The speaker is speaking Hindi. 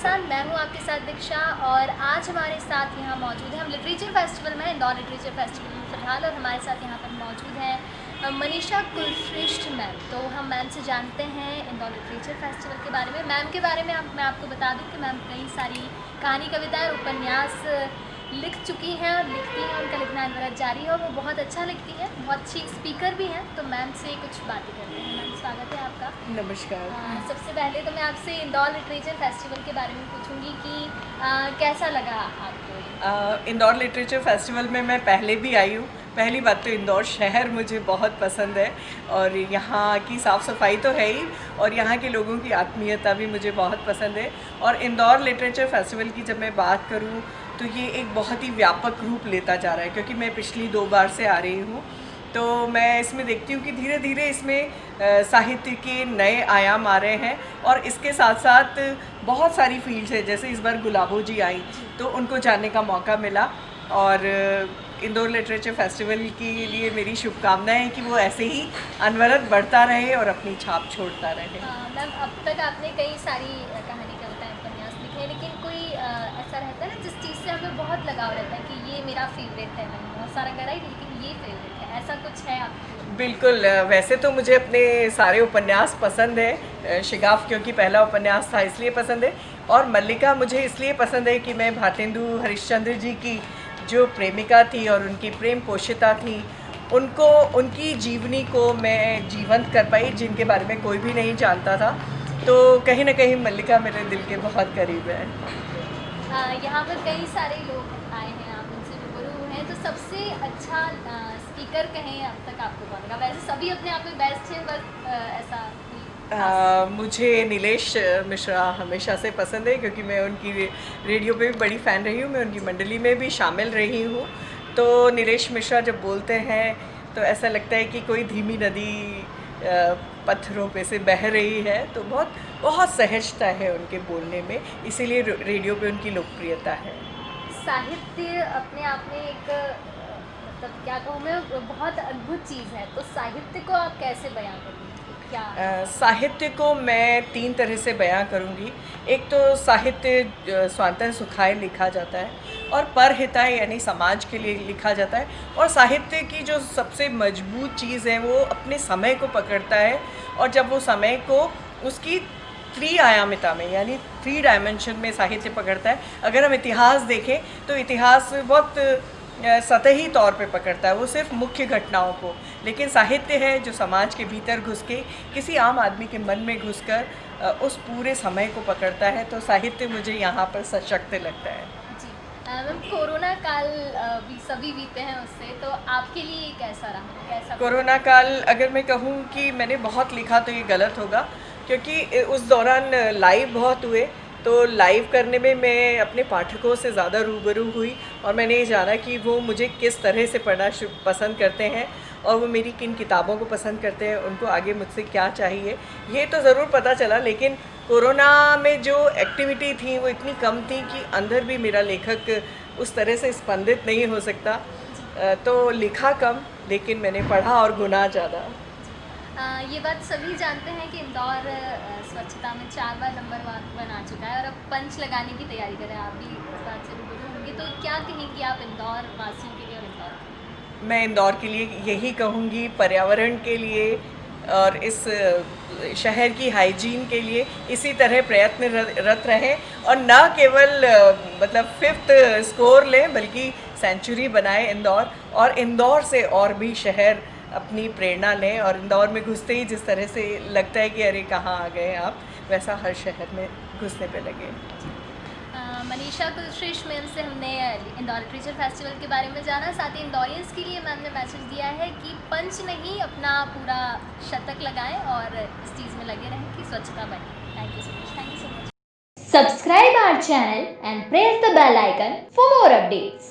साथ, मैं हूँ आपके साथ दीक्षा और आज हमारे साथ यहाँ मौजूद है, हम लिटरेचर फेस्टिवल में, इंदौर लिटरेचर फेस्टिवल में फ़िलहाल, और हमारे साथ यहाँ पर मौजूद हैं मनीषा कुलश्रेष्ठ मैम। तो हम मैम से जानते हैं इंदौर लिटरेचर फेस्टिवल के बारे में। मैम के बारे में मैं आपको बता दूँ कि मैम कई सारी कहानी, कविताएँ, उपन्यास लिख चुकी हैं और लिखती हैं, उनका लिखना अनवरत जारी है और वो बहुत अच्छा लिखती है, बहुत अच्छी स्पीकर भी हैं। तो मैम से कुछ बातें करते हैं। मैम स्वागत है आपका। नमस्कार। सबसे पहले तो मैं आपसे इंदौर लिटरेचर फेस्टिवल के बारे में पूछूंगी कि कैसा लगा आपको? इंदौर लिटरेचर फेस्टिवल में मैं पहले भी आई हूँ। पहली बात तो इंदौर शहर मुझे बहुत पसंद है और यहाँ की साफ़ सफाई तो है ही, और यहाँ के लोगों की आत्मीयता भी मुझे बहुत पसंद है। और इंदौर लिटरेचर फेस्टिवल की जब मैं बात करूँ तो ये एक बहुत ही व्यापक रूप लेता जा रहा है, क्योंकि मैं पिछली 2 बार से आ रही हूँ। तो मैं इसमें देखती हूँ कि धीरे धीरे इसमें साहित्य के नए आयाम आ रहे हैं, और इसके साथ साथ बहुत सारी फील्ड्स हैं। जैसे इस बार गुलाबो जी आई तो उनको जानने का मौका मिला, और इंदौर लिटरेचर फेस्टिवल के लिए मेरी शुभकामनाएं हैं कि वो ऐसे ही अनवरत बढ़ता रहे और अपनी छाप छोड़ता रहे। मैम, अब तक आपने कई सारी कहानी, कविताएं, उपन्यास लिखे हैं, लेकिन कोई ऐसा रहता है ना जिस चीज़ से हमें बहुत लगाव रहता है कि ये मेरा फेवरेट है। मैंने बहुत सारा करा ही, लेकिन ये फेवरेट है, ऐसा कुछ है आपको? बिल्कुल। वैसे तो मुझे अपने सारे उपन्यास पसंद है। शिगाफ क्योंकि पहला उपन्यास था इसलिए पसंद है, और मल्लिका मुझे इसलिए पसंद है कि मैं भारतेंदु हरिश्चंद्र जी की जो प्रेमिका थी और उनकी प्रेम पोषिता थी, उनको, उनकी जीवनी को मैं जीवंत कर पाई, जिनके बारे में कोई भी नहीं जानता था। तो कहीं ना कहीं मल्लिका मेरे दिल के बहुत करीब है। यहाँ पर कई सारे लोग आए हैं, आप उनसे रूबरू हुए हैं, तो सबसे अच्छा स्पीकर कहें अब तक आपको कौन लगा? वैसे सभी अपने आप में बेस्ट है, बस ऐसा मुझे नीलेश मिश्रा हमेशा से पसंद है, क्योंकि मैं उनकी रेडियो पे भी बड़ी फ़ैन रही हूँ, मैं उनकी मंडली में भी शामिल रही हूँ। तो नीलेश मिश्रा जब बोलते हैं तो ऐसा लगता है कि कोई धीमी नदी पत्थरों पे से बह रही है। तो बहुत बहुत सहजता है उनके बोलने में, इसीलिए रेडियो पे उनकी लोकप्रियता है। साहित्य अपने आप में एक मतलब क्या कहूँ मैं, बहुत अद्भुत चीज़ है। तो साहित्य को आप कैसे बयां करेंगे? क्या साहित्य को मैं 3 तरह से बयां करूंगी। एक तो साहित्य स्वांतः सुखाय लिखा जाता है, और परहिताय यानी समाज के लिए लिखा जाता है। और साहित्य की जो सबसे मजबूत चीज़ है वो अपने समय को पकड़ता है, और जब वो समय को उसकी त्रिआयामिता में यानी 3 डायमेंशन में साहित्य पकड़ता है। अगर हम इतिहास देखें तो इतिहास बहुत सतही तौर पे पकड़ता है, वो सिर्फ मुख्य घटनाओं को, लेकिन साहित्य है जो समाज के भीतर घुस के, किसी आम आदमी के मन में घुसकर उस पूरे समय को पकड़ता है। तो साहित्य मुझे यहाँ पर सशक्त लगता है। जी मैम, कोरोना काल भी सभी बीते हैं उससे, तो आपके लिए कैसा रहा? कैसा कोरोना काल, अगर मैं कहूँ कि मैंने बहुत लिखा तो ये गलत होगा, क्योंकि उस दौरान लाइव बहुत हुए। तो लाइव करने में मैं अपने पाठकों से ज़्यादा रूबरू हुई, और मैंने ये जाना कि वो मुझे किस तरह से पढ़ना पसंद करते हैं, और वो मेरी किन किताबों को पसंद करते हैं, उनको आगे मुझसे क्या चाहिए, ये तो ज़रूर पता चला। लेकिन कोरोना में जो एक्टिविटी थी वो इतनी कम थी कि अंदर भी मेरा लेखक उस तरह से स्पंदित नहीं हो सकता। तो लिखा कम, लेकिन मैंने पढ़ा और गुना ज़्यादा। ये बात सभी जानते हैं कि इंदौर स्वच्छता में 4 बार नंबर 1 आ चुका है, और अब पंच लगाने की तैयारी कर रहे हैं। आप भी इस बात से रूबरू होंगे, तो क्या कहेंगी आप इंदौर वासियों के लिए और इंदौर के लिए? मैं इंदौर के लिए यही कहूँगी, पर्यावरण के लिए और इस शहर की हाइजीन के लिए इसी तरह प्रयत्नरत रहें, और न केवल मतलब 5th स्कोर लें, बल्कि सेंचुरी बनाए इंदौर, और इंदौर से और भी शहर अपनी प्रेरणा लें। और इंदौर में घुसते ही जिस तरह से लगता है कि अरे कहाँ आ गए आप, वैसा हर शहर में घुसने पे लगे। मनीषा कुलश्रेष्ठ मैम से हमने इंदौर लिटरेचर फेस्टिवल के बारे में जाना, साथ ही इंदौरियंस के लिए मैम ने मैसेज दिया है कि पंच नहीं, अपना पूरा शतक लगाएं और इस चीज़ में लगे रहें कि स्वच्छता बने। Thank you so much. Thank you so much. Subscribe our channel and press the bell icon for more updates.